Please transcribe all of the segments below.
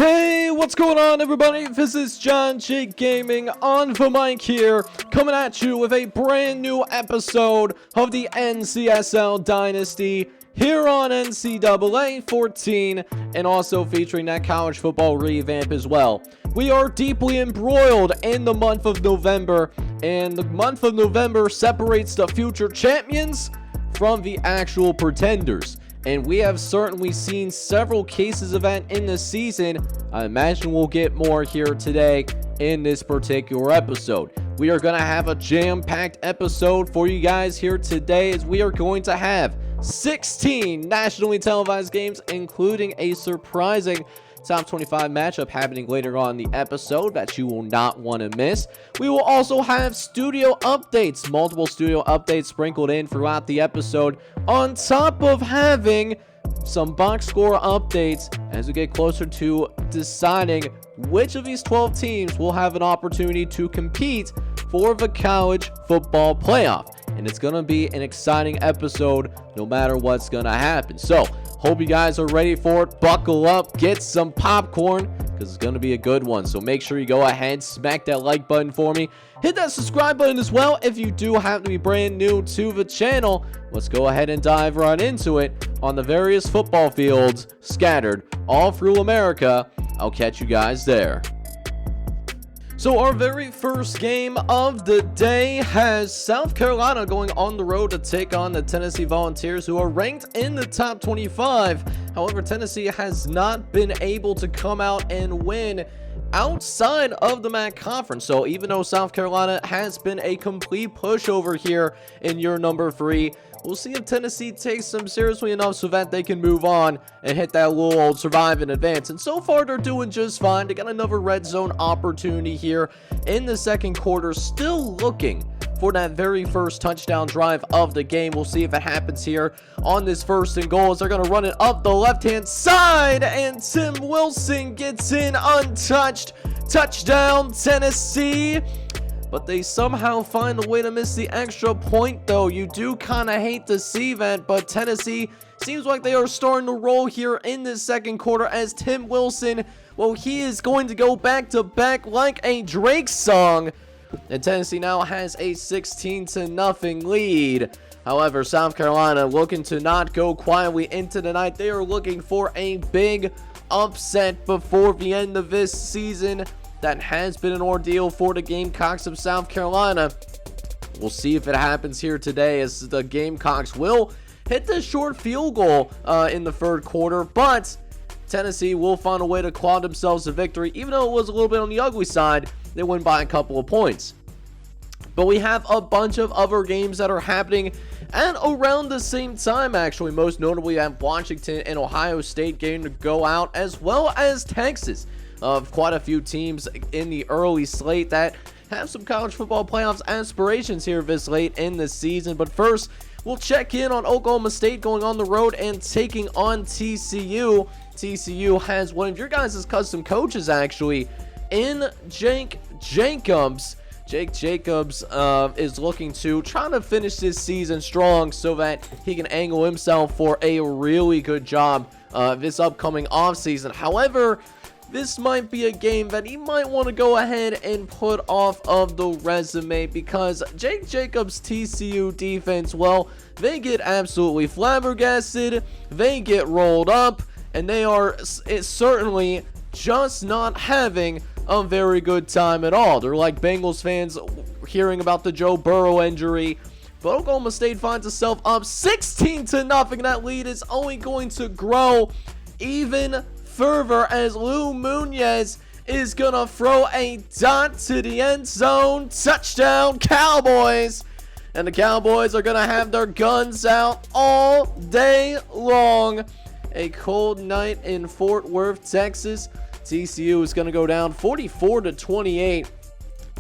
Hey, what's going on, everybody? This is John J Gaming on the mic here, coming at you with a brand new episode of the NCSL Dynasty here on NCAA 14, and also featuring that college football revamp as well. We are deeply embroiled in the month of November, and the month of November separates the future champions from the actual pretenders. And we have certainly seen several cases of that in this season. I imagine we'll get more here today in this particular episode. We are going to have a jam-packed episode for you guys here today, as we are going to have 16 nationally televised games, including a surprising top 25 matchup happening later on in the episode that you will not want to miss. We will also have studio updates, multiple studio updates sprinkled in throughout the episode, on top of having some box score updates as we get closer to deciding which of these 12 teams will have an opportunity to compete for the college football playoff. And it's going to be an exciting episode no matter what's going to happen. So, hope you guys are ready for it. Buckle up, get some popcorn, because it's going to be a good one. So make sure you go ahead, smack that like button for me. Hit that subscribe button as well if you do have to be brand new to the channel. Let's go ahead and dive right into it on the various football fields scattered all through America. I'll catch you guys there. So our very first game of the day has South Carolina going on the road to take on the Tennessee Volunteers, who are ranked in the top 25. However, Tennessee has not been able to come out and win outside of the MAC conference. So even though South Carolina has been a complete pushover here in year number 3, we'll see if Tennessee takes them seriously enough so that they can move on and hit that little old survive and advance. And so far, they're doing just fine. They got another red zone opportunity here in the second quarter, still looking for that very first touchdown drive of the game. We'll see if it happens here on this first and goal, as they're going to run it up the left-hand side, and Tim Wilson gets in untouched. Touchdown, Tennessee. But they somehow find a way to miss the extra point, though. You do kind of hate to see that, but Tennessee seems like they are starting to roll here in this second quarter, as Tim Wilson, well, he is going to go back-to-back like a Drake song. And Tennessee now has a 16-0 lead. However, South Carolina looking to not go quietly into the night. They are looking for a big upset before the end of this season. That has been an ordeal for the Gamecocks of South Carolina. We'll see if it happens here today, as the Gamecocks will hit the short field goal in the third quarter, but Tennessee will find a way to claw themselves a victory. Even though it was a little bit on the ugly side, they win by a couple of points. But we have a bunch of other games that are happening at around the same time, actually. Most notably, we have Washington and Ohio State getting to go out, as well as Texas. Of quite a few teams in the early slate that have some college football playoffs aspirations here this late in the season. But first, we'll check in on Oklahoma State going on the road and taking on TCU. TCU has one of your guys' custom coaches, actually, in Jake Jacobs. Jake Jacobs is looking to try to finish this season strong so that he can angle himself for a really good job this upcoming offseason. However, this might be a game that he might want to go ahead and put off of the resume, because Jake Jacobs' TCU defense, well, they get absolutely flabbergasted, they get rolled up, and they are certainly just not having a very good time at all. They're like Bengals fans hearing about the Joe Burrow injury. But Oklahoma State finds itself up 16-0. That lead is only going to grow even further, as Lou Muñoz is gonna throw a dot to the end zone. Touchdown, Cowboys! And the Cowboys are gonna have their guns out all day long. A cold night in Fort Worth, Texas. TCU is gonna go down 44-28,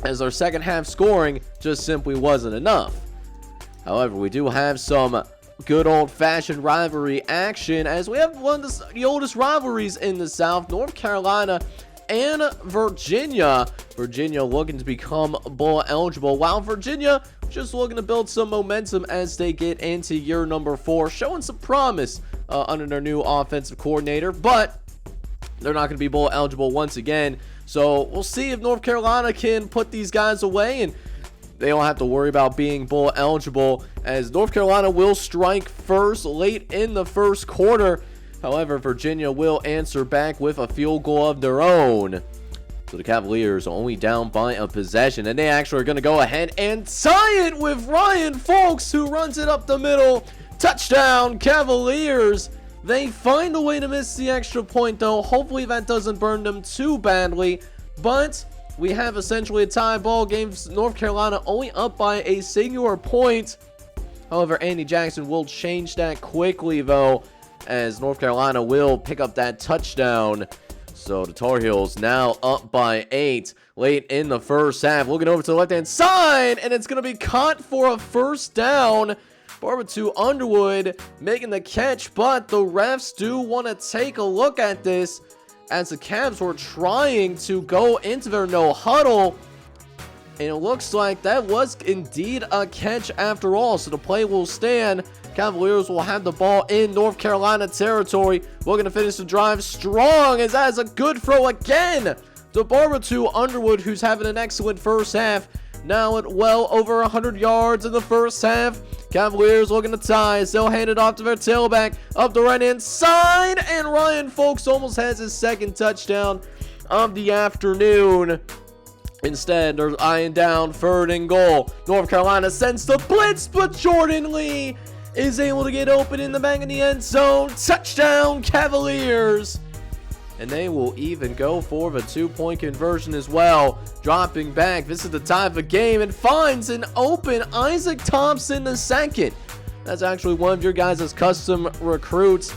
as our second half scoring just simply wasn't enough. However, we do have some good old-fashioned rivalry action, as we have one of the oldest rivalries in the South, North Carolina and Virginia. Virginia looking to become bowl eligible, while Virginia just looking to build some momentum as they get into year number 4, showing some promise under their new offensive coordinator. But they're not going to be bowl eligible once again. So we'll see if North Carolina can put these guys away and they don't have to worry about being bowl eligible, as North Carolina will strike first late in the first quarter. However, Virginia will answer back with a field goal of their own. So the Cavaliers are only down by a possession, and they actually are going to go ahead and tie it with Ryan Folks, who runs it up the middle. Touchdown, Cavaliers. They find a way to miss the extra point, though. Hopefully that doesn't burn them too badly. But we have essentially a tie ball game. North Carolina only up by a singular point. However, Andy Jackson will change that quickly, though, as North Carolina will pick up that touchdown. So the Tar Heels now up by 8 late in the first half. Looking over to the left-hand side, and it's going to be caught for a first down. Barber Underwood making the catch, but the refs do want to take a look at this, as the Cavs were trying to go into their no huddle, and it looks like that was indeed a catch after all. So the play will stand. Cavaliers will have the ball in North Carolina territory. We're going to finish the drive strong, as that is a good throw again to Barber Underwood, who's having an excellent first half. Now at well over 100 yards in the first half. Cavaliers looking to tie. They'll hand it off to their tailback up the right-hand side. And Ryan Folks almost has his second touchdown of the afternoon. Instead, they're eyeing down 3rd and goal. North Carolina sends the blitz, but Jordan Lee is able to get open in the back of the end zone. Touchdown, Cavaliers. And they will even go for the 2-point conversion as well. Dropping back. This is the tie of the game, and finds an open Isaac Thompson II. That's actually one of your guys' custom recruits.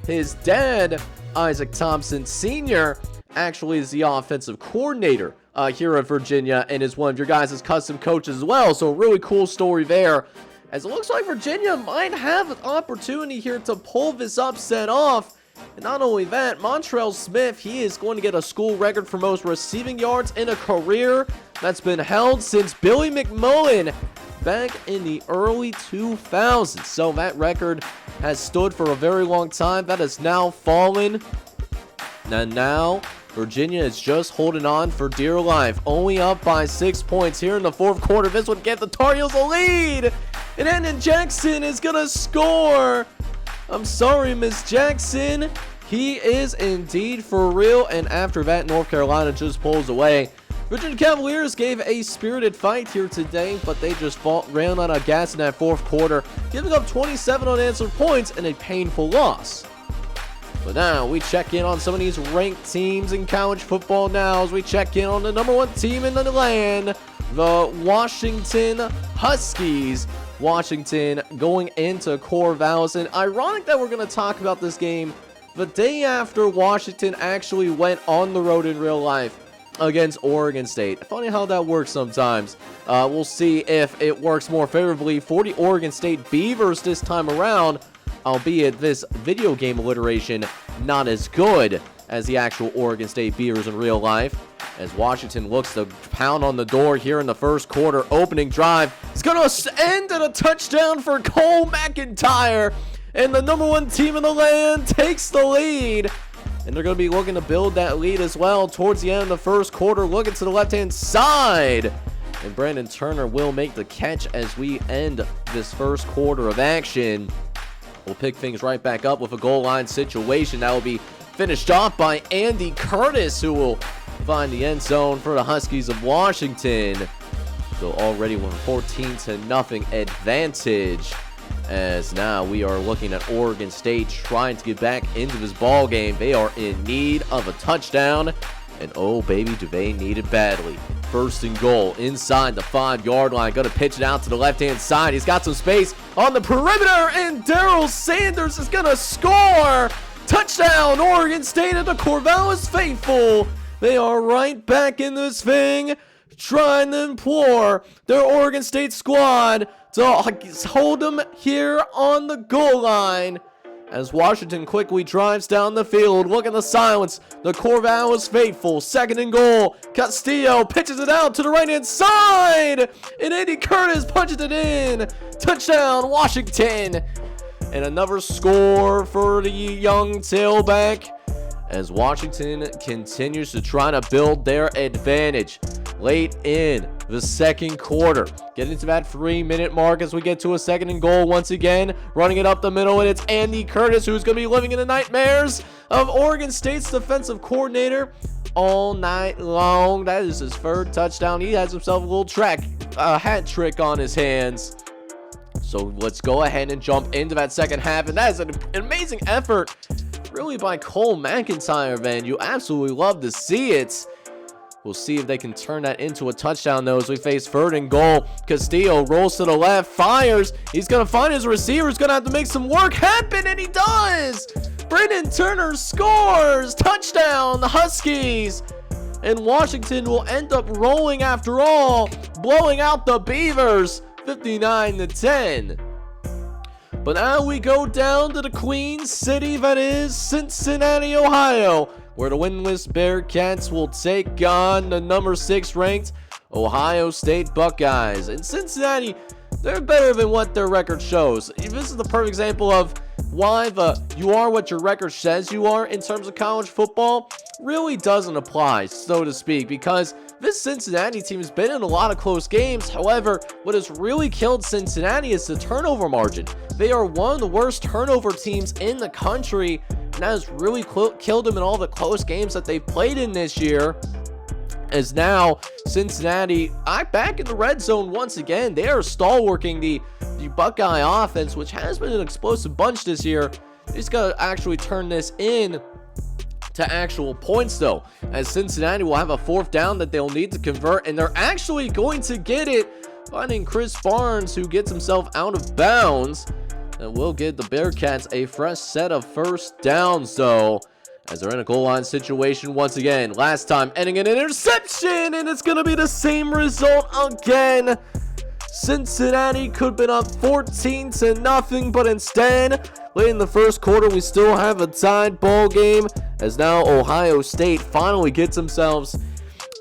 His dad, Isaac Thompson Sr., actually is the offensive coordinator here at Virginia, and is one of your guys' custom coaches as well. So a really cool story there, as it looks like Virginia might have an opportunity here to pull this upset off. And not only that, Montrell Smith, he is going to get a school record for most receiving yards in a career that's been held since Billy McMullen back in the early 2000s. So that record has stood for a very long time. That has now fallen. And now Virginia is just holding on for dear life. Only up by 6 points here in the fourth quarter. This would give the Tar Heels a lead. And Andy Jackson is going to score. I'm sorry, Miss Jackson. He is indeed for real. And after that, North Carolina just pulls away. Virginia Cavaliers gave a spirited fight here today, but they just ran out of gas in that fourth quarter, giving up 27 unanswered points and a painful loss. But now we check in on some of these ranked teams in college football now, as we check in on the #1 team in the land, the Washington Huskies. Washington going into Corvallis. And ironic that we're going to talk about this game the day after Washington actually went on the road in real life against Oregon State. Funny how that works sometimes. We'll see if it works more favorably for the Oregon State Beavers this time around, albeit this video game alliteration not as good as the actual Oregon State Beavers in real life, as Washington looks to pound on the door here in the first quarter. Opening drive, it's going to end in a touchdown for Cole McIntyre, and the #1 team in the land takes the lead. And they're going to be looking to build that lead as well towards the end of the first quarter. Looking to the left-hand side, and Brandon Turner will make the catch as we end this first quarter of action. We'll pick things right back up with a goal line situation that will be finished off by Andy Curtis, who will find the end zone for the Huskies of Washington. So already with a 14-0 advantage, as now we are looking at Oregon State trying to get back into this ball game. They are in need of a touchdown, and oh baby, do they need it badly. First and goal inside the 5-yard line. Going to pitch it out to the left-hand side. He's got some space on the perimeter, and Darrell Sanders is going to score. Touchdown, Oregon State, and the Corvallis faithful. They are right back in this thing, trying to implore their Oregon State squad to hold them here on the goal line. As Washington quickly drives down the field, looking to silence the Corvallis faithful. Second and goal. Castillo pitches it out to the right-hand side, and Andy Curtis punches it in. Touchdown, Washington. And another score for the young tailback, as Washington continues to try to build their advantage late in the second quarter. Getting to that 3-minute mark as we get to a 2nd and goal once again. Running it up the middle, and it's Andy Curtis, who's going to be living in the nightmares of Oregon State's defensive coordinator all night long. That is his 3rd touchdown. He has himself a little hat trick on his hands. So let's go ahead and jump into that second half, and that is an amazing effort really by Cole McIntyre, man. You absolutely love to see it. We'll see if they can turn that into a touchdown, though, as we face 3rd and goal. Castillo rolls to the left, fires. He's going to find his receiver. He's going to have to make some work happen, and he does. Brendan Turner scores. Touchdown, the Huskies. And Washington will end up rolling after all, blowing out the Beavers 59-10. But now we go down to the Queen City that is Cincinnati, Ohio, where the winless Bearcats will take on the number 6 ranked Ohio State Buckeyes. And Cincinnati, they're better than what their record shows. This is the perfect example of why the you are what your record says you are in terms of college football really doesn't apply, so to speak, because this Cincinnati team has been in a lot of close games. However, what has really killed Cincinnati is the turnover margin. They are one of the worst turnover teams in the country, and that has really killed them in all the close games that they've played in this year. As now Cincinnati back in the red zone once again. They are stalwarting the Buckeye offense, which has been an explosive bunch this year. They just got to actually turn this in to actual points, though, as Cincinnati will have a 4th down that they'll need to convert, and they're actually going to get it, finding Chris Barnes, who gets himself out of bounds, and will give the Bearcats a fresh set of 1st downs, though, as they're in a goal line situation once again. Last time ending in an interception, and it's going to be the same result again. Cincinnati could have been up 14-0, but instead, late in the first quarter, we still have a tied ball game, as now Ohio State finally gets themselves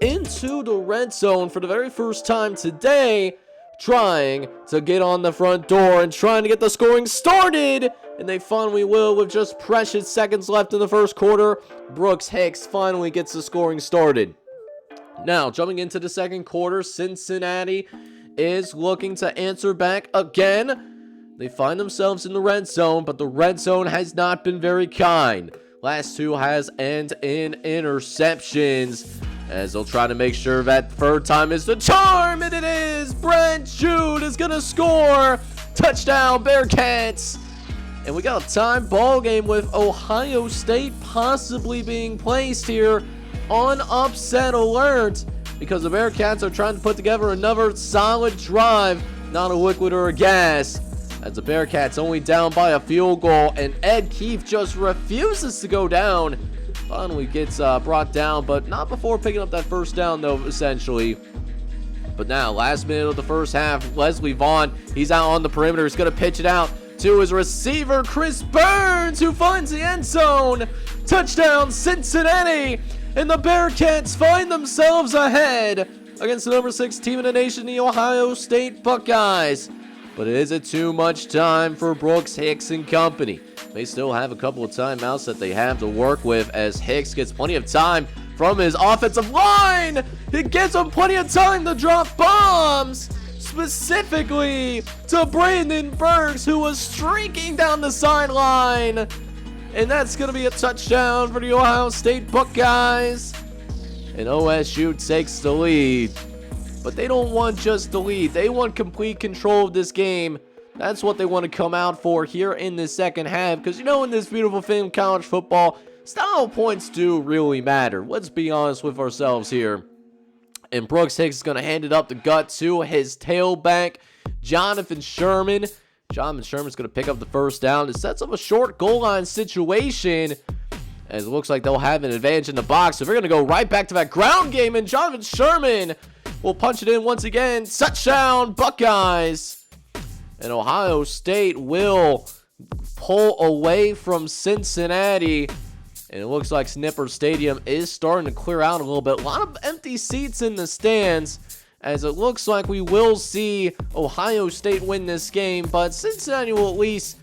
into the red zone for the very first time today, trying to get on the front door and trying to get the scoring started, and they finally will with just precious seconds left in the first quarter. Brooks Hicks finally gets the scoring started. Now, jumping into the second quarter, Cincinnati is looking to answer back again. They find themselves in the red zone, but the red zone has not been very kind. Last 2 has ended in interceptions, as they'll try to make sure that 3rd time is the charm, and it is. Brent Jude is going to score. Touchdown, Bearcats. And we got a time ball game with Ohio State possibly being placed here on upset alert, because the Bearcats are trying to put together another solid drive, not a liquid or a gas, as the Bearcats only down by a field goal, and Ed Keefe just refuses to go down. Finally gets brought down, but not before picking up that 1st down, though, essentially. But now, last minute of the first half, Leslie Vaughn, he's out on the perimeter. He's going to pitch it out to his receiver, Chris Burns, who finds the end zone. Touchdown, Cincinnati! And the Bearcats find themselves ahead against the number 6 team in the nation, the Ohio State Buckeyes. But is it too much time for Brooks, Hicks, and company? They still have a couple of timeouts that they have to work with, as Hicks gets plenty of time from his offensive line. It gives him plenty of time to drop bombs, specifically to Brandon Burks, who was streaking down the sideline. And that's going to be a touchdown for the Ohio State Buckeyes. And OSU takes the lead. But they don't want just the lead. They want complete control of this game. That's what they want to come out for here in the second half. Because, you know, in this beautiful thing, college football, style points do really matter. Let's be honest with ourselves here. And Brooks Hicks is going to hand it up the gut to his tailback, Jonathan Sherman. Jonathan Sherman's going to pick up the 1st down. It sets up a short goal line situation, as it looks like they'll have an advantage in the box. So they're going to go right back to that ground game, and Jonathan Sherman will punch it in once again. Touchdown, Buckeyes. And Ohio State will pull away from Cincinnati. And it looks like Snipper Stadium is starting to clear out a little bit. A lot of empty seats in the stands, as it looks like we will see Ohio State win this game, but Cincinnati will at least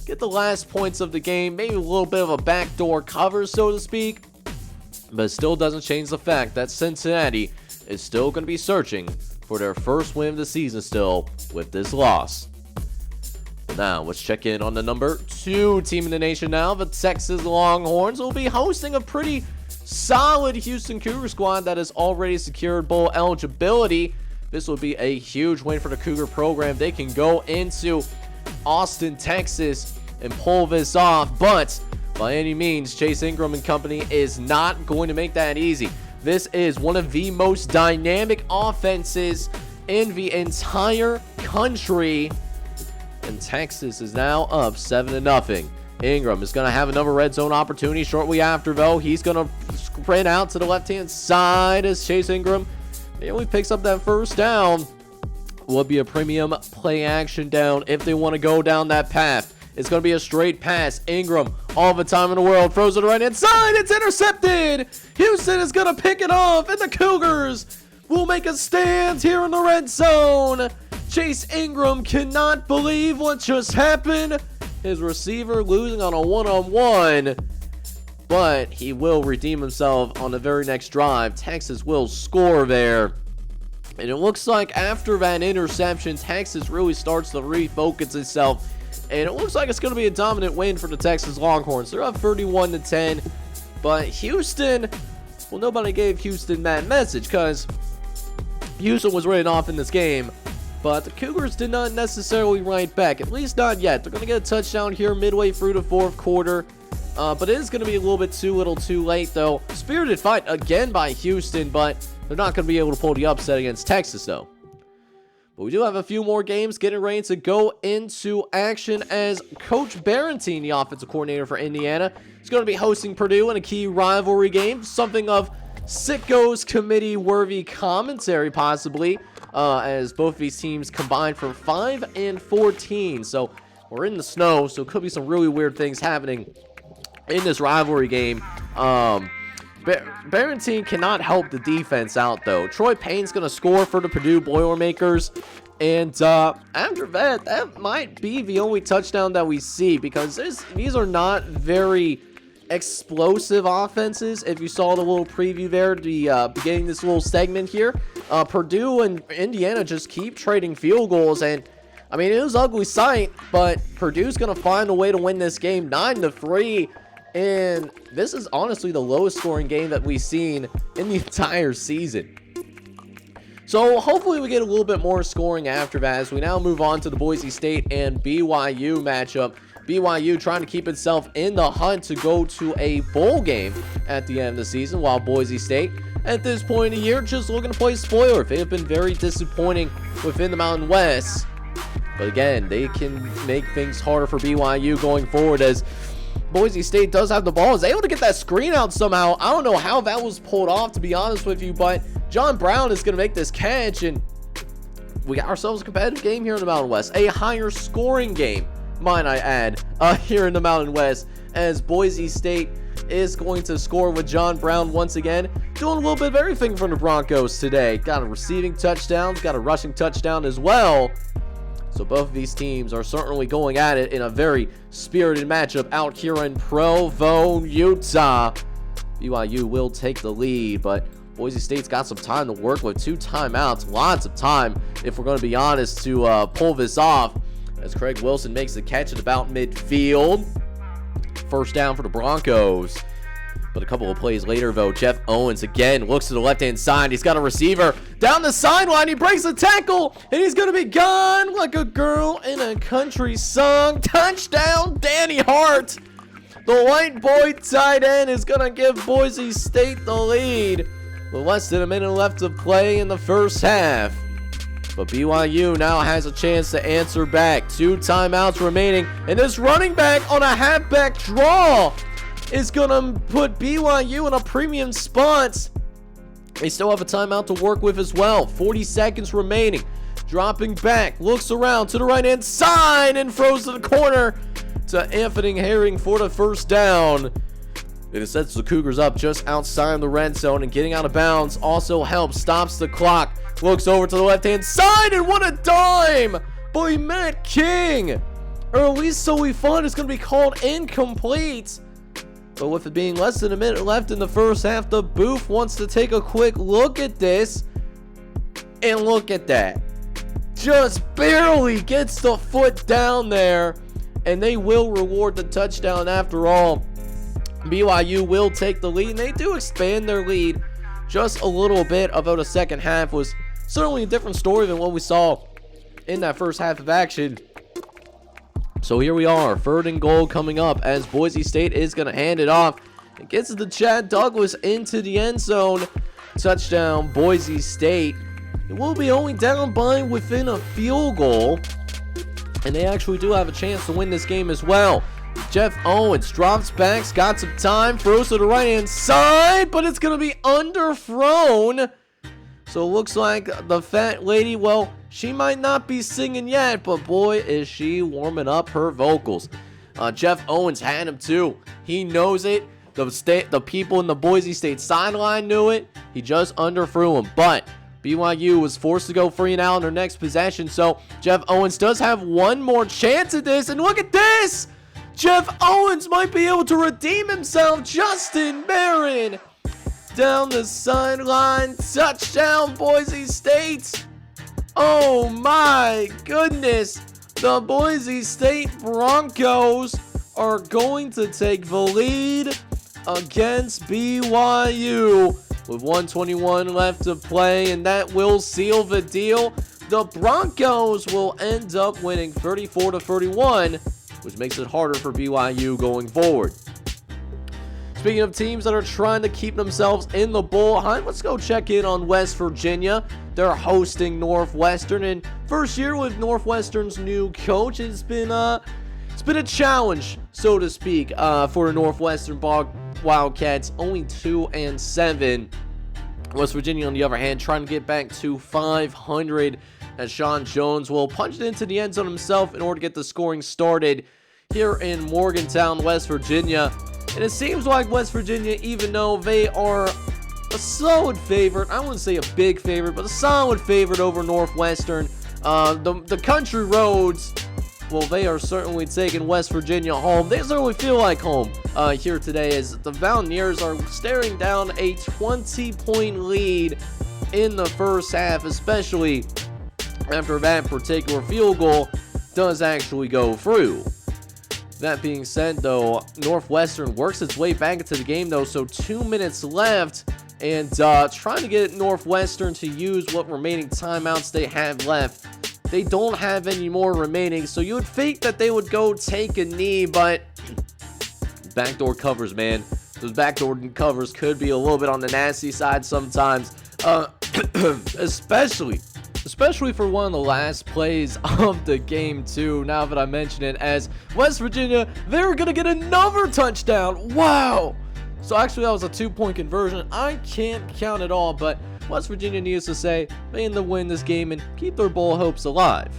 get the last points of the game, maybe a little bit of a backdoor cover, so to speak. But it still doesn't change the fact that Cincinnati is still going to be searching for their first win of the season still with this loss. Now, let's check in on the number 2 team in the nation now. The Texas Longhorns will be hosting a pretty solid Houston Cougar squad that has already secured bowl eligibility. This would be a huge win for the Cougar program. They can go into Austin, Texas and pull this off, but by any means, Chase Ingram and company is not going to make that easy. This is one of the most dynamic offenses in the entire country, and Texas is now up 7-0. Ingram is going to have another red zone opportunity shortly after, though. He's going to sprint out to the left-hand side as Chase Ingram nearly picks up that first down. Will be a premium play action down if they want to go down that path. It's going to be a straight pass. Ingram, all the time in the world, throws it right inside. It's intercepted. Houston is going to pick it off, and the Cougars will make a stand here in the red zone. Chase Ingram cannot believe what just happened. His receiver losing on a one-on-one, but he will redeem himself on the very next drive. Texas will score there. And it looks like after that interception, Texas really starts to refocus itself. And it looks like it's going to be a dominant win for the Texas Longhorns. They're up 31-10. But Houston, well, nobody gave Houston that message because Houston was written off in this game. But the Cougars did not necessarily write back, at least not yet. They're going to get a touchdown here midway through the fourth quarter. But it is going to be a little bit too little too late, though. Spirited fight again by Houston, but they're not going to be able to pull the upset against Texas, though. But we do have a few more games getting ready to go into action as Coach Barentine, the offensive coordinator for Indiana, is going to be hosting Purdue in a key rivalry game. Something of Sickos committee-worthy commentary, possibly, as both of these teams combined for 5-14. So we're in the snow, so it could be some really weird things happening in this rivalry game. Barentine cannot help the defense out, though. Troy Payne's going to score for the Purdue Boilermakers. And after that might be the only touchdown that we see, because these are not very explosive offenses. If you saw the little preview there, the beginning of this little segment here, Purdue and Indiana just keep trading field goals. And, I mean, it was an ugly sight, but Purdue's going to find a way to win this game 9-3. And this is honestly the lowest scoring game that we've seen in the entire season. So hopefully we get a little bit more scoring after that as we now move on to the Boise State and BYU matchup. BYU trying to keep itself in the hunt to go to a bowl game at the end of the season, while Boise State at this point in the year just looking to play spoiler. They have been very disappointing within the Mountain West. But again, they can make things harder for BYU going forward as Boise State does have the ball. Is able to get that screen out somehow. I don't know how that was pulled off, to be honest with you, but John Brown is going to make this catch, and we got ourselves a competitive game here in the Mountain West. A higher scoring game, might I add, here in the Mountain West, as Boise State is going to score with John Brown once again, doing a little bit of everything from the Broncos today. Got a receiving touchdown, got a rushing touchdown as well. So both of these teams are certainly going at it in a very spirited matchup out here in Provo, Utah. BYU will take the lead, but Boise State's got some time to work with. 2 timeouts, lots of time, if we're going to be honest, to pull this off. As Craig Wilson makes the catch at about midfield. First down for the Broncos. But a couple of plays later, though, Jeff Owens again looks to the left-hand side. He's got a receiver down the sideline. He breaks the tackle, and he's going to be gone like a girl in a country song. Touchdown, Danny Hart. The white boy tight end is going to give Boise State the lead with less than a minute left to play in the first half. But BYU now has a chance to answer back. 2 timeouts remaining, and this running back on a halfback draw is going to put BYU in a premium spot. They still have a timeout to work with as well. 40 seconds remaining. Dropping back, looks around to the right-hand side and throws to the corner to Anthony Herring for the first down. It sets the Cougars up just outside the red zone, and getting out of bounds also helps, stops the clock. Looks over to the left-hand side, and what a dime by Matt King. Or at least so we thought. It's going to be called incomplete. But with it being less than a minute left in the first half, the booth wants to take a quick look at this. And look at that. Just barely gets the foot down there. And they will reward the touchdown after all. BYU will take the lead. And they do expand their lead just a little bit. Although the second half was certainly a different story than what we saw in that first half of action. So here we are, 3rd and goal coming up as Boise State is going to hand it off. It gets it to Chad Douglas into the end zone. Touchdown, Boise State. It will be only down by within a field goal. And they actually do have a chance to win this game as well. Jeff Owens drops back, got some time, throws to the right-hand side, but it's going to be underthrown. So it looks like the fat lady, well, she might not be singing yet, but boy, is she warming up her vocals. Jeff Owens had him too. He knows it. The people in the Boise State sideline knew it. He just underthrew him, but BYU was forced to go 3 and out in their next possession. So Jeff Owens does have one more chance at this, and look at this! Jeff Owens might be able to redeem himself. Justin Barron down the sideline. Touchdown, Boise State. Oh my goodness. The Boise State Broncos are going to take the lead against BYU with 1:21 left to play, and that will seal the deal. The Broncos will end up winning 34-31, which makes it harder for BYU going forward. Speaking of teams that are trying to keep themselves in the bowl hunt, let's go check in on West Virginia. They're hosting Northwestern, and first year with Northwestern's new coach, it's been a challenge, so to speak, for the Northwestern Wildcats. Only 2-7. West Virginia, on the other hand, trying to get back to 500, as Sean Jones will punch it into the end zone himself in order to get the scoring started here in Morgantown, West Virginia. And it seems like West Virginia, even though they are a solid favorite, I wouldn't say a big favorite, but a solid favorite over Northwestern. The country roads, well, they are certainly taking West Virginia home. They certainly feel like home here today, as the Mountaineers are staring down a 20-point lead in the first half, especially after that particular field goal does actually go through. That being said, though, Northwestern works its way back into the game, though, so 2 minutes left, and trying to get Northwestern to use what remaining timeouts they have left. They don't have any more remaining, so you would think that they would go take a knee, but backdoor covers, man. Those backdoor covers could be a little bit on the nasty side sometimes, especially for one of the last plays of the game too, now that I mention it, as West Virginia, they're going to get another touchdown. Wow. So actually that was a 2-point conversion. I can't count it all, but West Virginia needs to say they need to win this game and keep their bowl hopes alive.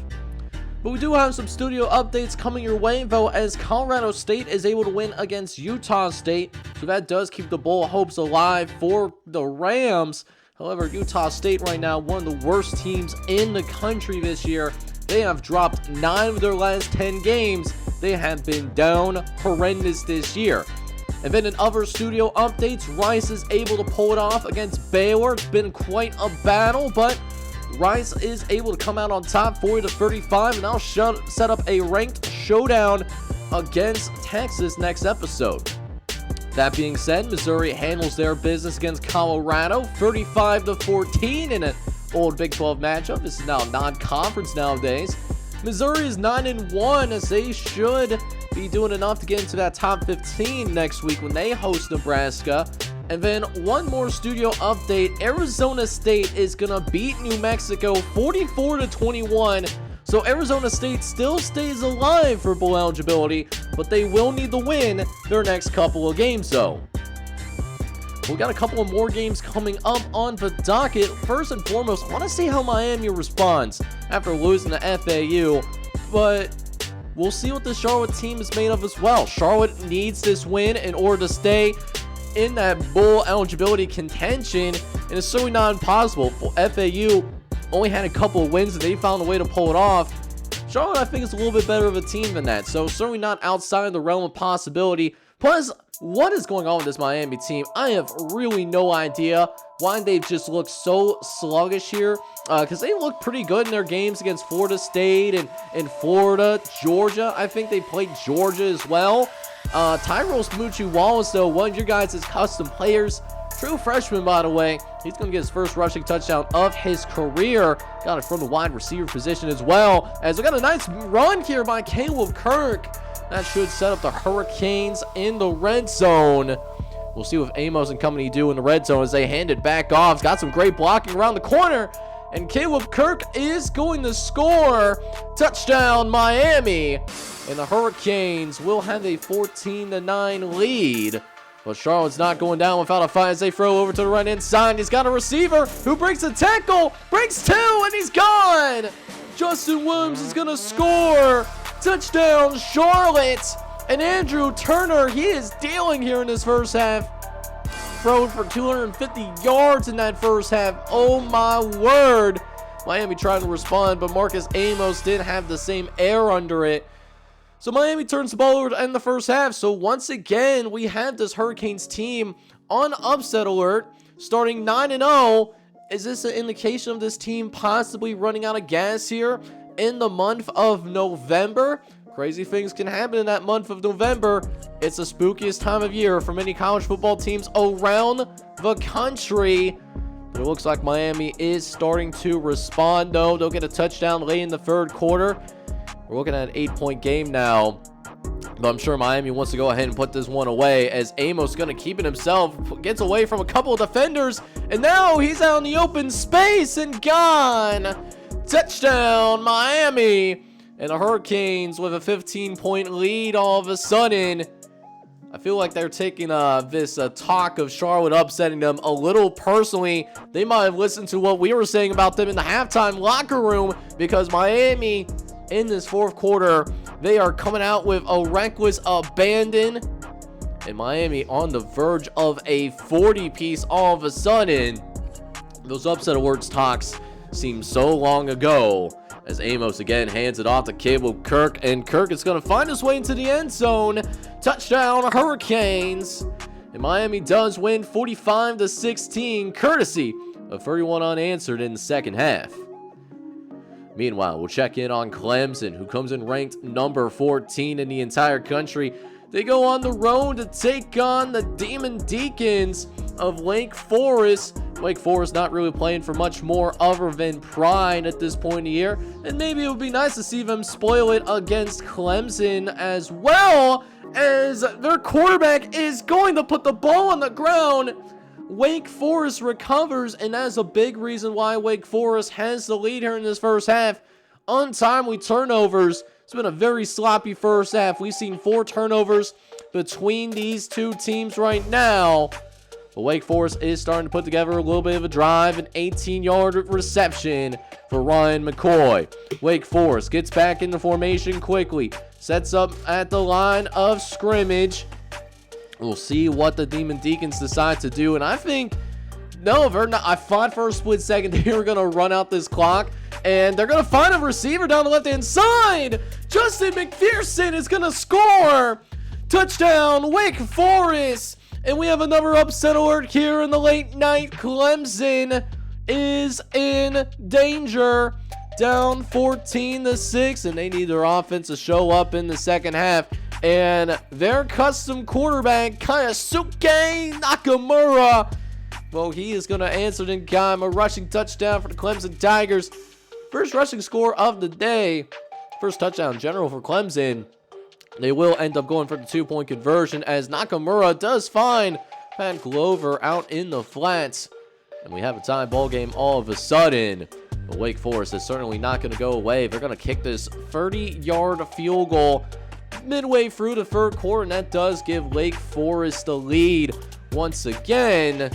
But we do have some studio updates coming your way, though, as Colorado State is able to win against Utah State. So that does keep the bowl hopes alive for the Rams. However, Utah State right now, one of the worst teams in the country this year. They have dropped 9 of their last 10 games. They have been down horrendous this year. And then in other studio updates, Rice is able to pull it off against Baylor. It's been quite a battle, but Rice is able to come out on top 40-35, and now set up a ranked showdown against Texas next episode. That being said, Missouri handles their business against Colorado 35-14 in an old Big 12 matchup. This is now non-conference nowadays. Missouri is 9-1, as they should be doing enough to get into that top 15 next week when they host Nebraska. And then one more studio update. Arizona State is going to beat New Mexico 44-21. So Arizona State still stays alive for bowl eligibility, but they will need to win their next couple of games, though. We got a couple of more games coming up on the docket. First and foremost, I want to see how Miami responds after losing to FAU, but we'll see what the Charlotte team is made of as well. Charlotte needs this win in order to stay in that bowl eligibility contention, and it's certainly not impossible. FAU only had a couple of wins, and they found a way to pull it off. Charlotte, I think, is a little bit better of a team than that, so certainly not outside the realm of possibility. Plus, what is going on with this Miami team? I have really no idea why they've just looked so sluggish here, because they looked pretty good in their games against Florida State and Florida, Georgia. I think they played Georgia as well. Tyrell Smucci-Wallace, though, one of your guys' custom players. True freshman, by the way. He's going to get his first rushing touchdown of his career. Got it from the wide receiver position as well. As we got a nice run here by Caleb Kirk. That should set up the Hurricanes in the red zone. We'll see what Amos and company do in the red zone as they hand it back off. Got some great blocking around the corner. And Caleb Kirk is going to score. Touchdown, Miami. And the Hurricanes will have a 14-9 lead. But Charlotte's not going down without a fight as they throw over to the right-hand side. He's got a receiver who breaks a tackle, breaks two, and he's gone. Justin Williams is going to score. Touchdown, Charlotte. And Andrew Turner, he is dealing here in this first half. Thrown for 250 yards in that first half. Oh, my word. Miami tried to respond, but Marcus Amos did have the same air under it. So Miami turns the ball over to end the first half. So once again, we have this Hurricanes team on upset alert, starting 9-0. Is this an indication of this team possibly running out of gas here in the month of November? Crazy things can happen in that month of November. It's the spookiest time of year for many college football teams around the country. But it looks like Miami is starting to respond, though. They'll get a touchdown late in the third quarter. We're looking at an 8-point game now, but I'm sure Miami wants to go ahead and put this one away as Amos is going to keep it himself, gets away from a couple of defenders, and now he's out in the open space and gone. Touchdown, Miami. And the Hurricanes with a 15-point lead all of a sudden. I feel like they're taking this talk of Charlotte upsetting them a little personally. They might have listened to what we were saying about them in the halftime locker room, because Miami, in this fourth quarter, they are coming out with a reckless abandon. And Miami on the verge of a 40-piece all of a sudden. Those upset awards talks seem so long ago. As Amos again hands it off to Caleb Kirk. And Kirk is going to find his way into the end zone. Touchdown, Hurricanes. And Miami does win 45-16, courtesy of 31 unanswered in the second half. Meanwhile, we'll check in on Clemson, who comes in ranked number 14 in the entire country. They go on the road to take on the Demon Deacons of Wake Forest. Wake Forest not really playing for much more other than pride at this point in the year. And maybe it would be nice to see them spoil it against Clemson, as well as their quarterback is going to put the ball on the ground. Wake Forest recovers, and that's a big reason why Wake Forest has the lead here in this first half. Untimely turnovers. It's been a very sloppy first half. We've seen 4 turnovers between these two teams right now. But Wake Forest is starting to put together a little bit of a drive. An 18-yard reception for Ryan McCoy. Wake Forest gets back into formation quickly. Sets up at the line of scrimmage. We'll see what the Demon Deacons decide to do. And I think, no, they're not. I thought for a split second they were going to run out this clock. And they're going to find a receiver down the left-hand side. Justin McPherson is going to score. Touchdown, Wake Forest. And we have another upset alert here in the late night. Clemson is in danger. Down 14-6. And they need their offense to show up in the second half. And their custom quarterback, Keisuke Nakamura, well, he is going to answer in time. A rushing touchdown for the Clemson Tigers. First rushing score of the day. First touchdown general for Clemson. They will end up going for the 2-point conversion as Nakamura does find Pat Glover out in the flats. And we have a tie ball game all of a sudden. But Wake Forest is certainly not going to go away. They're going to kick this 30-yard field goal midway through the third quarter. And that does give Wake Forest the lead once again.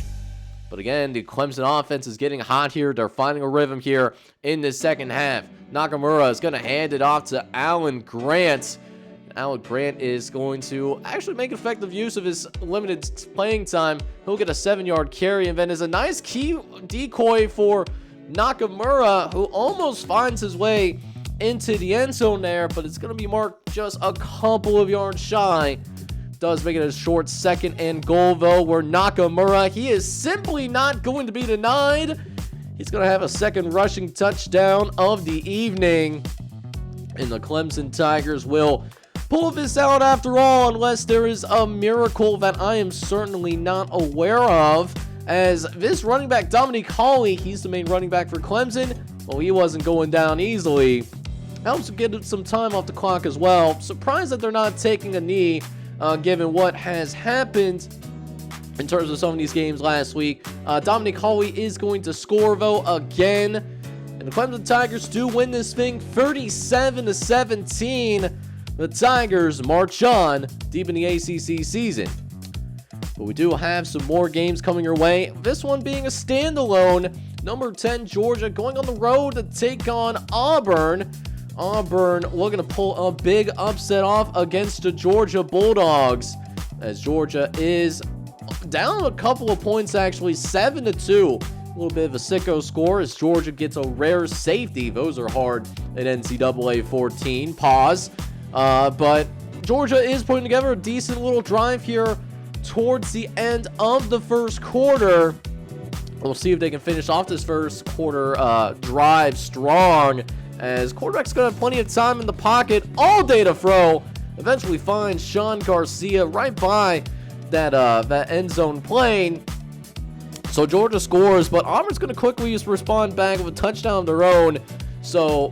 But again, the Clemson offense is getting hot here. They're finding a rhythm here in the second half. Nakamura is going to hand it off to Alan Grant. Alan Grant is going to actually make effective use of his limited playing time. He'll get a 7-yard carry, and then is a nice key decoy for Nakamura, who almost finds his way into the end zone there, but it's going to be marked just a couple of yards shy. Does make it a short 2nd and goal, though, where Nakamura, he is simply not going to be denied. He's going to have a 2nd rushing touchdown of the evening. And the Clemson Tigers will pull this out after all, unless there is a miracle that I am certainly not aware of. As this running back, Dominique Hawley, he's the main running back for Clemson. Well, he wasn't going down easily. Helps get some time off the clock as well. Surprised that they're not taking a knee, given what has happened in terms of some of these games last week. Dominique Hawley is going to score, though, again. And the Clemson Tigers do win this thing 37-17. The Tigers march on deep in the ACC season. But we do have some more games coming your way. This one being a standalone. Number 10, Georgia, going on the road to take on Auburn. Auburn looking to pull a big upset off against the Georgia Bulldogs, as Georgia is down a couple of points, actually 7-2. A little bit of a sicko score as Georgia gets a rare safety. Those are hard at NCAA 14. Pause. But Georgia is putting together a decent little drive here towards the end of the first quarter. We'll see if they can finish off this first quarter drive strong, as quarterback's going to have plenty of time in the pocket all day to throw. Eventually finds Sean Garcia right by that end zone plane. So Georgia scores, but Auburn's going to quickly respond back with a touchdown of their own.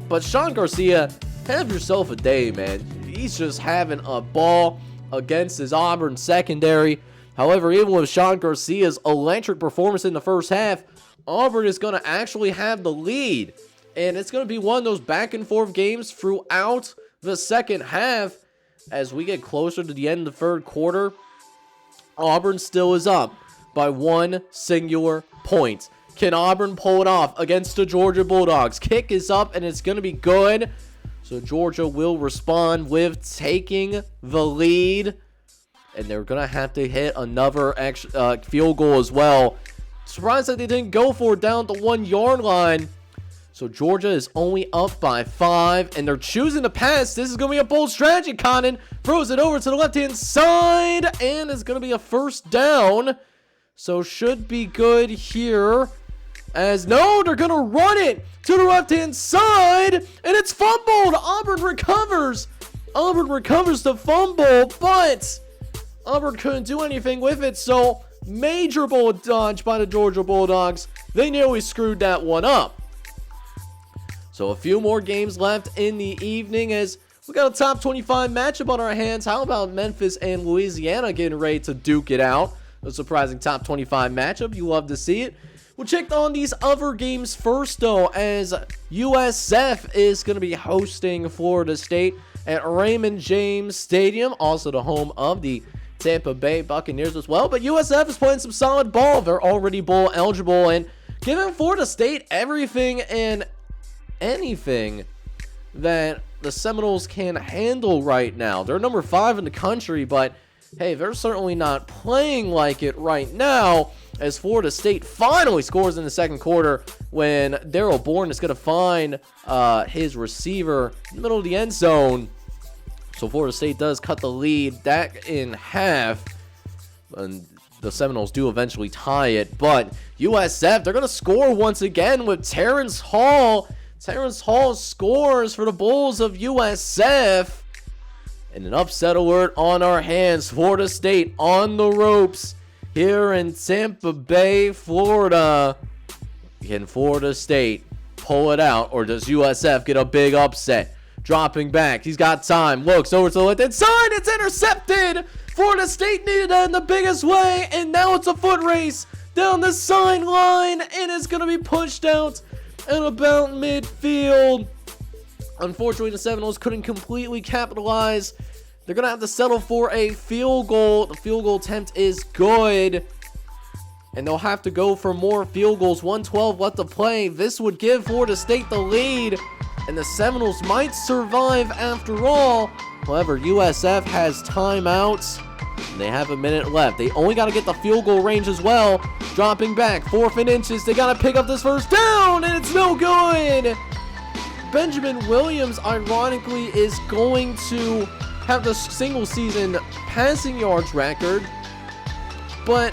But Sean Garcia, have yourself a day, man. He's just having a ball against his Auburn secondary. However, even with Sean Garcia's electric performance in the first half, Auburn is going to actually have the lead. And it's going to be one of those back and forth games throughout the second half. As we get closer to the end of the third quarter, Auburn still is up by one singular point. Can Auburn pull it off against the Georgia Bulldogs? Kick is up and it's going to be good. So Georgia will respond with taking the lead. And they're going to have to hit another field goal as well. Surprised that they didn't go for it down the 1 yard line. So Georgia is only up by 5, and they're choosing to pass. This is going to be a bold strategy. Connon throws it over to the left-hand side, and it's going to be a first down. So should be good here. As no, they're going to run it to the left-hand side, and it's fumbled. Auburn recovers. Auburn recovers the fumble, but Auburn couldn't do anything with it. So major bullet dodge by the Georgia Bulldogs. They nearly screwed that one up. So a few more games left in the evening, as we got a top 25 matchup on our hands. How about Memphis and Louisiana getting ready to duke it out? A surprising top 25 matchup. You love to see it. We'll check on these other games first, though, as USF is going to be hosting Florida State at Raymond James Stadium, also the home of the Tampa Bay Buccaneers as well. But USF is playing some solid ball. They're already bowl eligible, and giving Florida State everything and anything that the Seminoles can handle right now. They're number 5 in the country, but hey, they're certainly not playing like it right now, as Florida State finally scores in the second quarter when Darrell Bourne is going to find his receiver in the middle of the end zone. So Florida State does cut the lead that in half, and the Seminoles do eventually tie it. But USF, they're going to score once again with Terrence Hall. Terrence Hall scores for the Bulls of USF. And an upset alert on our hands. Florida State on the ropes here in Tampa Bay, Florida. Can Florida State pull it out, or does USF get a big upset? Dropping back, he's got time, looks over to the left-hand side, it's intercepted! Florida State needed that in the biggest way, and now it's a foot race down the sideline, and it's going to be pushed out at about midfield. Unfortunately, the Seminoles couldn't completely capitalize. They're going to have to settle for a field goal. The field goal attempt is good, and they'll have to go for more field goals. 1:12 left to play. This would give Florida State the lead, and the Seminoles might survive after all. However, USF has timeouts, and they have a minute left. They only got to get the field goal range as well. Dropping back, 4th and inches. They got to pick up this first down, and it's no good. Benjamin Williams, ironically, is going to have the single season passing yards record, but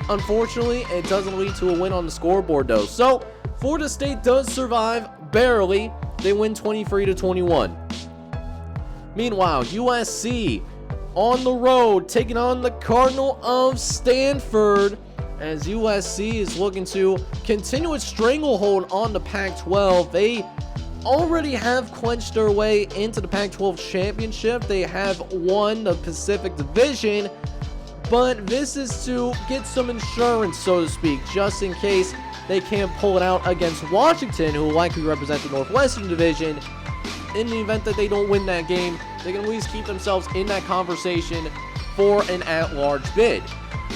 unfortunately, it doesn't lead to a win on the scoreboard, though. So, Florida State does survive barely. They win 23-21. Meanwhile, USC on the road taking on the Cardinal of Stanford, as USC is looking to continue its stranglehold on the Pac-12. They already have clinched their way into the Pac-12 championship. They have won the Pacific Division, but this is to get some insurance, so to speak, just in case they can't pull it out against Washington, who will likely represent the Northwestern Division. In the event that they don't win that game, they can at least keep themselves in that conversation for an at-large bid.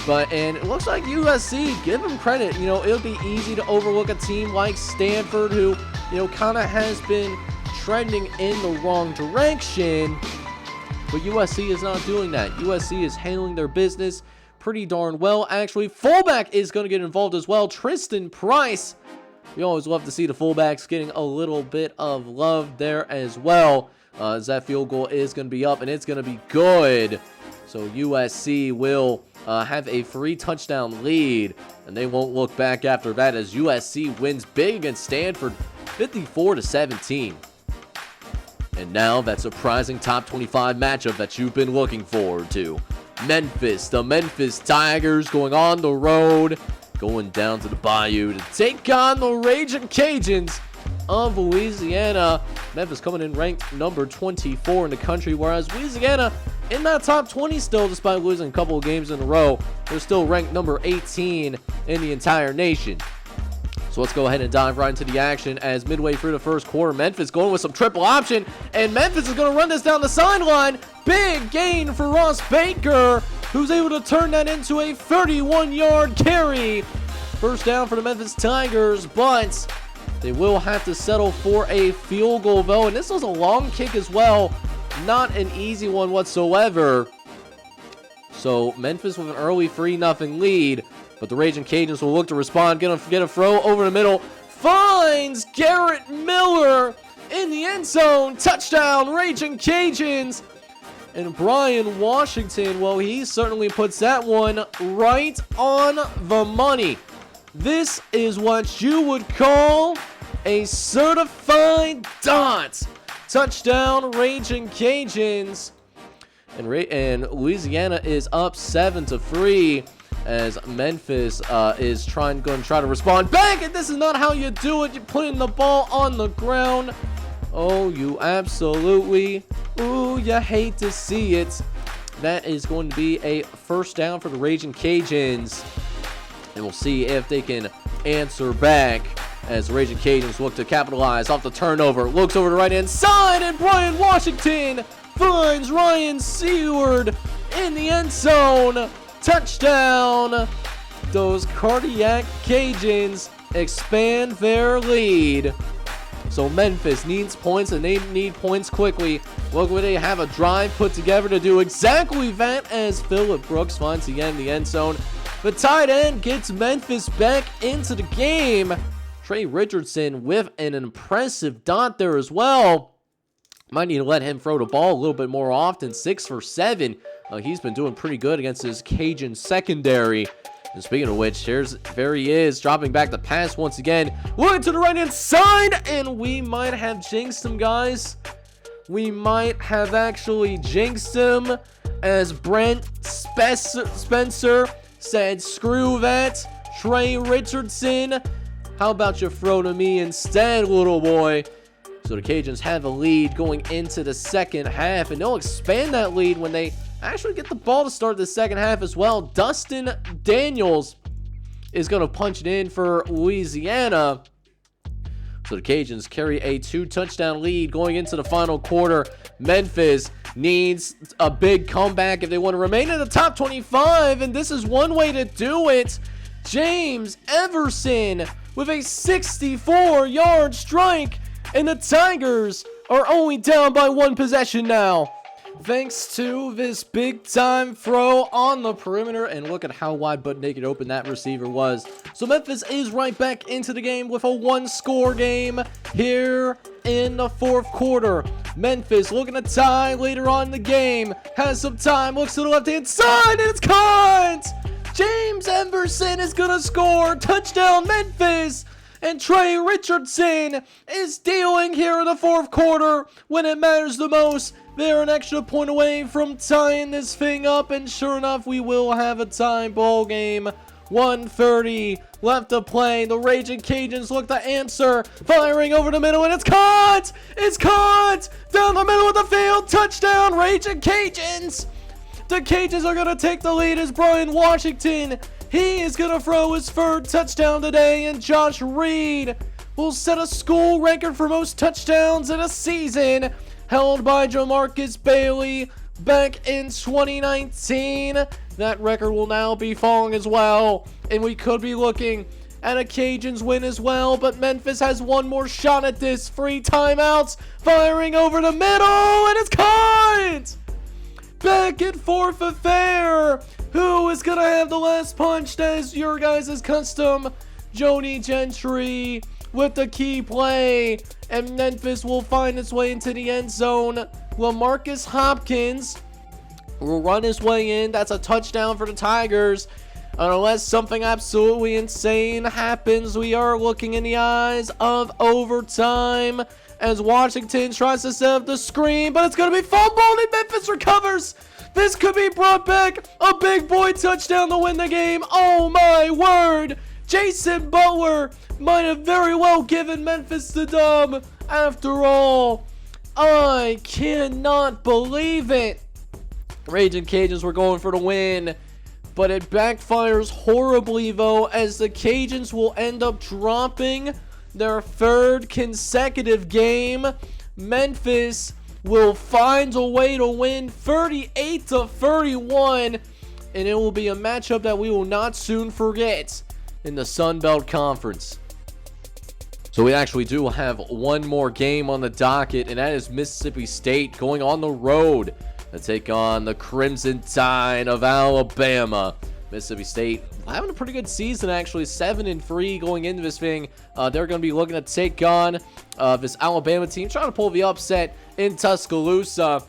And it looks like USC, give them credit, it'll be easy to overlook a team like Stanford, who, kind of has been trending in the wrong direction. But USC is not doing that. USC is handling their business pretty darn well. Actually, fullback is going to get involved as well. Tristan Price. We always love to see the fullbacks getting a little bit of love there as well. As that field goal is going to be up, and it's going to be good. So USC will have a 3-touchdown lead, and they won't look back after that, as USC wins big against Stanford, 54-17. And now that surprising top 25 matchup that you've been looking forward to. Memphis, the Memphis Tigers going on the road, going down to the Bayou to take on the Raging Cajuns of Louisiana. Memphis coming in ranked number 24 in the country, whereas Louisiana in that top 20 still, despite losing a couple of games in a row. They're still ranked number 18 in the entire nation. So let's go ahead and dive right into the action, as midway through the first quarter, Memphis going with some triple option, and Memphis is going to run this down the sideline. Big gain for Ross Baker, who's able to turn that into a 31-yard carry. First down for the Memphis Tigers, but they will have to settle for a field goal, though, and this was a long kick as well. Not an easy one whatsoever. So Memphis with an early 3-0 lead, but the Raging Cajuns will look to respond. Gonna get a throw over the middle. Finds Garrett Miller in the end zone. Touchdown, Raging Cajuns. And Brian Washington, well, he certainly puts that one right on the money. This is what you would call a certified dot. Touchdown, Raging Cajuns. And Louisiana is up 7-3, as Memphis is going to try to respond back, and this is not how you do it. You're putting the ball on the ground. Oh, you absolutely, ooh, you hate to see it. That is going to be a first down for the Raging Cajuns, and we'll see if they can answer back, as the Raging Cajuns look to capitalize off the turnover. Looks over the right-hand side, and Brian Washington finds Ryan Seward in the end zone. Touchdown. Those cardiac Cajuns expand their lead. So Memphis needs points, and they need points quickly. Look where they have a drive put together to do exactly that, as Phillip Brooks finds again the end zone. The tight end gets Memphis back into the game. Trey Richardson with an impressive dot there as well. Might need to let him throw the ball a little bit more often. 6 for 7. He's been doing pretty good against his Cajun secondary. And speaking of which, there he is, dropping back the pass once again. Looking to the right-hand side, and we might have jinxed him, guys. We might have actually jinxed him, as Brent Spencer said, screw that. Trey Richardson, how about you throw to me instead, little boy? So the Cajuns have a lead going into the second half, and they'll expand that lead when they actually get the ball to start the second half as well. Dustin Daniels is going to punch it in for Louisiana. So the Cajuns carry a 2-touchdown lead going into the final quarter. Memphis needs a big comeback if they want to remain in the top 25, and this is one way to do it. James Everson with a 64-yard strike, and the Tigers are only down by 1 possession now, thanks to this big-time throw on the perimeter. And look at how wide but naked open that receiver was. So Memphis is right back into the game with a 1-score game here in the fourth quarter. Memphis looking to tie later on in the game. Has some time, looks to the left-hand side, and it's caught! James Emberson is going to score. Touchdown, Memphis! And Trey Richardson is dealing here in the fourth quarter when it matters the most. They're an extra point away from tying this thing up, and sure enough, we will have a tie ball game. 1:30 left to play. The Raging Cajuns look to answer. Firing over the middle, and it's caught! It's caught! Down the middle of the field. Touchdown, Raging Cajuns! The Cajuns are going to take the lead as Brian Washington. He is going to throw his third touchdown today, and Josh Reed will set a school record for most touchdowns in a season, held by Jamarcus Bailey back in 2019. That record will now be falling as well, and we could be looking at a Cajuns win as well, but Memphis has one more shot at this. 3 timeouts, firing over the middle, and it's caught! Back and forth affair. Who is going to have the last punch? That is your guys' custom. Joni Gentry with the key play. And Memphis will find its way into the end zone. LaMarcus Hopkins will run his way in. That's a touchdown for the Tigers. Unless something absolutely insane happens, we are looking in the eyes of overtime as Washington tries to set up the screen, but it's going to be fumbled and Memphis recovers. This could be brought back. A big boy touchdown to win the game. Oh my word. Jason Butler might have very well given Memphis the dub. After all, I cannot believe it. Raging Cajuns were going for the win, but it backfires horribly though, as the Cajuns will end up dropping their third consecutive game. Memphis will find a way to win 38-31, and it will be a matchup that we will not soon forget in the Sun Belt Conference. So we actually do have one more game on the docket, and that is Mississippi State going on the road to take on the Crimson Tide of Alabama. Mississippi State having a pretty good season, actually, 7-3 going into this thing. They're going to be looking to take on this Alabama team, trying to pull the upset in Tuscaloosa.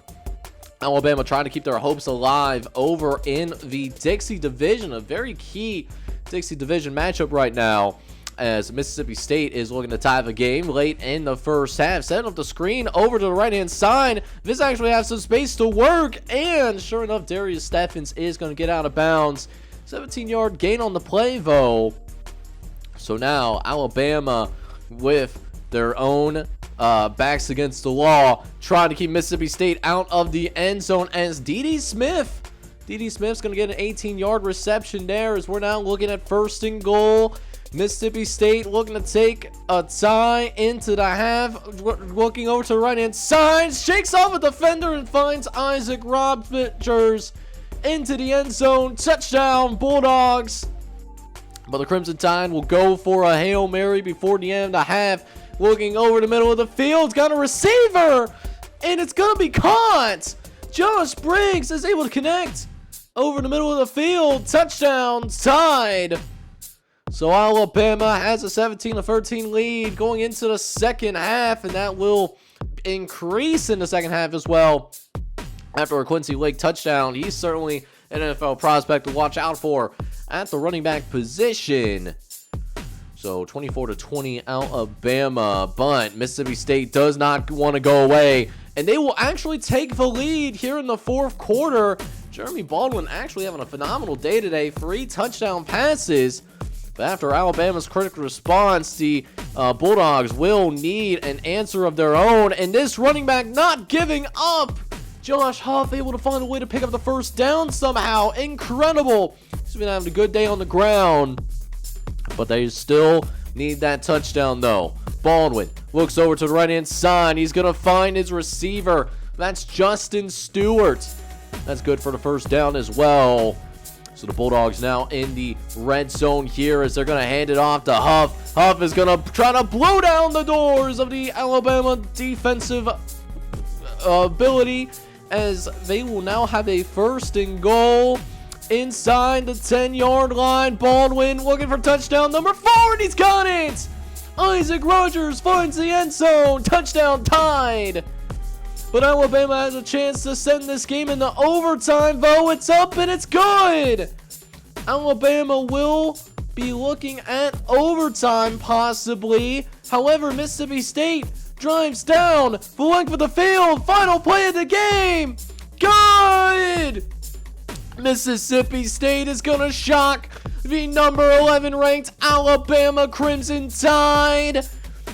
Alabama trying to keep their hopes alive over in the Dixie Division, a very key Dixie Division matchup right now, as Mississippi State is looking to tie the game late in the first half. Setting up the screen over to the right-hand side. This actually has some space to work, and sure enough, Darius Steffens is going to get out of bounds. 17-yard gain on the play, though. So now Alabama, with their own backs against the wall, trying to keep Mississippi State out of the end zone, as D.D. Smith's going to get an 18-yard reception there, as we're now looking at 1st and goal. Mississippi State looking to take a tie into the half. Looking over to the right-hand side. Shakes off a defender and finds Isaac Rodgers into the end zone. Touchdown, Bulldogs. But the Crimson Tide will go for a Hail Mary before the end of the half. Looking over the middle of the field. Got a receiver. And it's going to be caught. Josh Briggs is able to connect over the middle of the field. Touchdown, Tide. So Alabama has a 17-13 lead going into the second half, and that will increase in the second half as well. After a Quincy Lake touchdown, he's certainly an NFL prospect to watch out for at the running back position. So 24-20 Alabama, but Mississippi State does not want to go away, and they will actually take the lead here in the fourth quarter. Jeremy Baldwin actually having a phenomenal day today. 3 touchdown passes. But after Alabama's critical response, the Bulldogs will need an answer of their own. And this running back not giving up. Josh Huff able to find a way to pick up the first down somehow. Incredible. He's been having a good day on the ground. But they still need that touchdown, though. Baldwin looks over to the right-hand side. He's going to find his receiver. That's Justin Stewart. That's good for the first down as well. So the Bulldogs now in the red zone here, as they're going to hand it off to Huff. Huff is going to try to blow down the doors of the Alabama defensive ability, as they will now have a 1st and goal inside the 10-yard line. Baldwin looking for touchdown number 4, and he's got it. Isaac Rodgers finds the end zone. Touchdown, Tide. But Alabama has a chance to send this game into overtime, though. It's up and it's good. Alabama will be looking at overtime, possibly. However, Mississippi State drives down the length of the field. Final play of the game. Good. Mississippi State is going to shock the number 11 ranked Alabama Crimson Tide.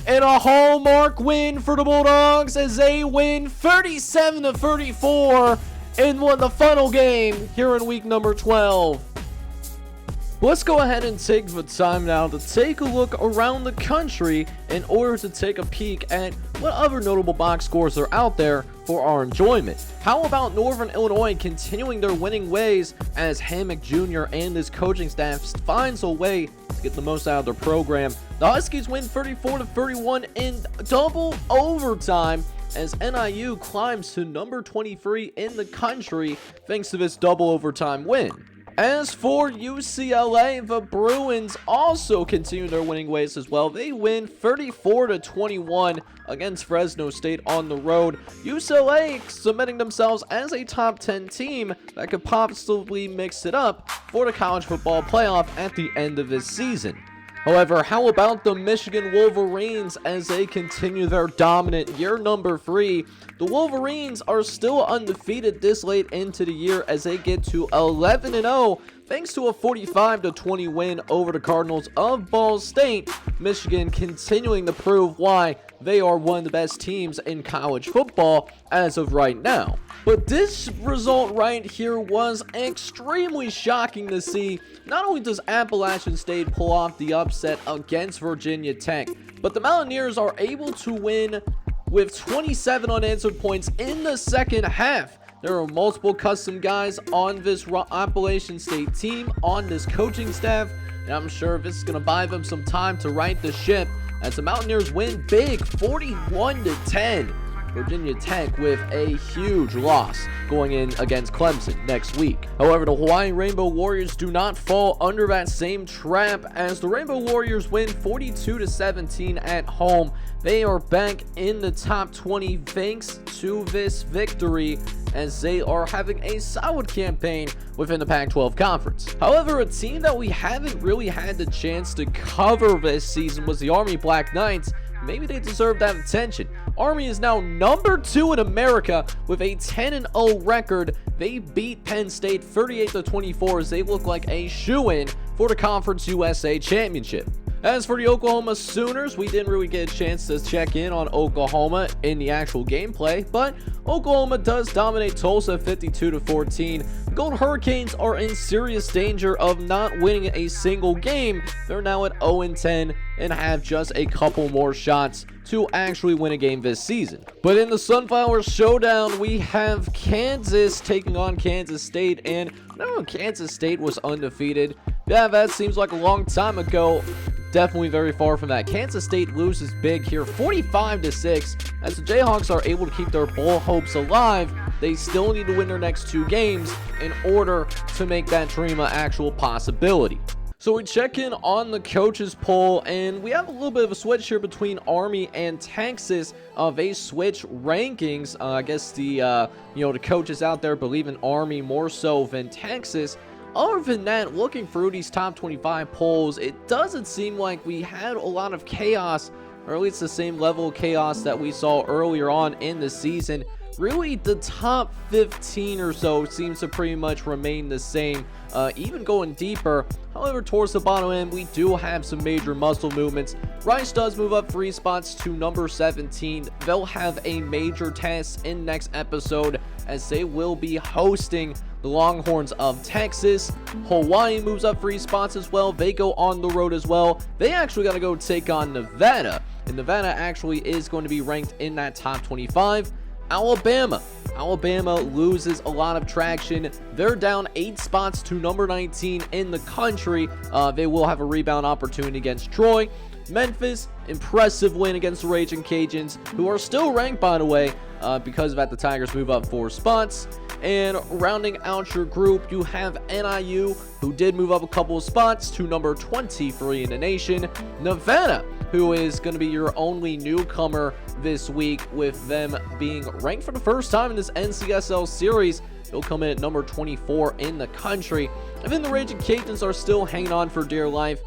And a hallmark win for the Bulldogs as they win 37-34 in the final game here in week number 12. Let's go ahead and take the time now to take a look around the country in order to take a peek at what other notable box scores are out there for our enjoyment. How about Northern Illinois continuing their winning ways as Hammock Jr. and his coaching staff finds a way to get the most out of their program. The Huskies win 34-31 in double overtime as NIU climbs to number 23 in the country thanks to this double overtime win. As for UCLA, the Bruins also continue their winning ways as well. They win 34-21 against Fresno State on the road. UCLA cementing themselves as a top 10 team that could possibly mix it up for the college football playoff at the end of this season. However, how about the Michigan Wolverines as they continue their dominant year number 3? The Wolverines are still undefeated this late into the year as they get to 11-0 thanks to a 45-20 win over the Cardinals of Ball State. Michigan continuing to prove why they are one of the best teams in college football as of right now. But this result right here was extremely shocking to see. Not only does Appalachian State pull off the upset against Virginia Tech, but the Mountaineers are able to win with 27 unanswered points in the second half. There are multiple custom guys on this Appalachian State team, on this coaching staff, and I'm sure this is going to buy them some time to right the ship as the Mountaineers win big 41-10. Virginia Tech with a huge loss going in against Clemson next week. However, the Hawaii Rainbow Warriors do not fall under that same trap as the Rainbow Warriors win 42-17 at home. They are back in the top 20 thanks to this victory as they are having a solid campaign within the Pac-12 conference. However, a team that we haven't really had the chance to cover this season was the Army Black Knights. Maybe they deserve that attention. Army is now number 2 in America with a 10-0 record. They beat Penn State 38-24 as they look like a shoo-in for the Conference USA Championship. As for the Oklahoma Sooners, we didn't really get a chance to check in on Oklahoma in the actual gameplay, but Oklahoma does dominate Tulsa 52-14. The Golden Hurricanes are in serious danger of not winning a single game. They're now at 0-10 and have just a couple more shots to actually win a game this season. But in the Sunflower Showdown, we have Kansas taking on Kansas State, and remember when Kansas State was undefeated? Yeah, that seems like a long time ago. Definitely very far from that. Kansas State loses big here, 45-6. As the Jayhawks are able to keep their bowl hopes alive, they still need to win their next 2 games in order to make that dream an actual possibility. So we check in on the coaches poll, and we have a little bit of a switch here between Army and Texas. They switch rankings. I guess the coaches out there believe in Army more so than Texas. Other than that, looking through these top 25 polls, it doesn't seem like we had a lot of chaos, or at least the same level of chaos that we saw earlier on in the season. Really, the top 15 or so seems to pretty much remain the same, even going deeper. However, towards the bottom end, we do have some major muscle movements. Rice does move up 3 spots to number 17. They'll have a major test in next episode as they will be hosting the Longhorns of Texas. Hawaii moves up 3 spots as well. They go on the road as well. They actually got to go take on Nevada, and Nevada actually is going to be ranked in that top 25. Alabama loses a lot of traction. They're down 8 spots to number 19 in the country. They will have a rebound opportunity against Troy. Memphis, impressive win against the Raging Cajuns, who are still ranked, by the way, because of that the Tigers move up 4 spots. And rounding out your group, you have NIU, who did move up a couple of spots to number 23 in the nation. Nevada, who is going to be your only newcomer this week, with them being ranked for the first time in this NCSL series. They'll come in at number 24 in the country. And then the Raging Cajuns are still hanging on for dear life.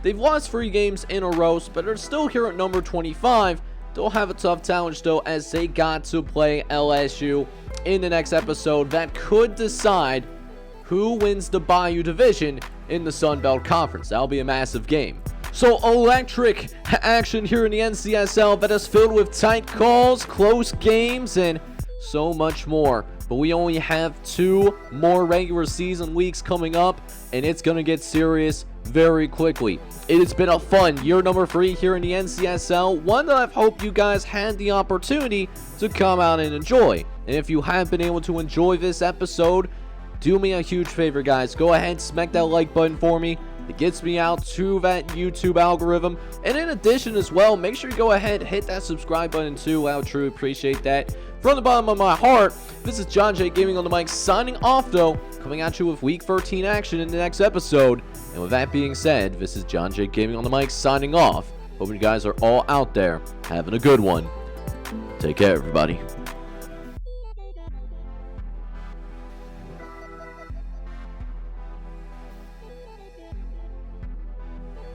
They've lost 3 games in a row, but are still here at number 25. They'll have a tough challenge, though, as they got to play LSU in the next episode. That could decide who wins the Bayou Division in the Sun Belt Conference. That'll be a massive game. So electric action here in the NCSL that is filled with tight calls, close games, and so much more. But we only have 2 more regular season weeks coming up, and it's going to get serious very quickly. It has been a fun year number 3 here in the NCSL, one that I hope you guys had the opportunity to come out and enjoy. And if you have been able to enjoy this episode, do me a huge favor, guys. Go ahead, smack that like button for me. It gets me out to that YouTube algorithm. And in addition as well, make sure you go ahead, hit that subscribe button too. I would truly appreciate that. From the bottom of my heart, this is John J. Gaming on the mic, signing off though, coming at you with Week 13 action in the next episode. And with that being said, this is John J. Gaming on the mic, signing off. Hoping you guys are all out there having a good one. Take care, everybody.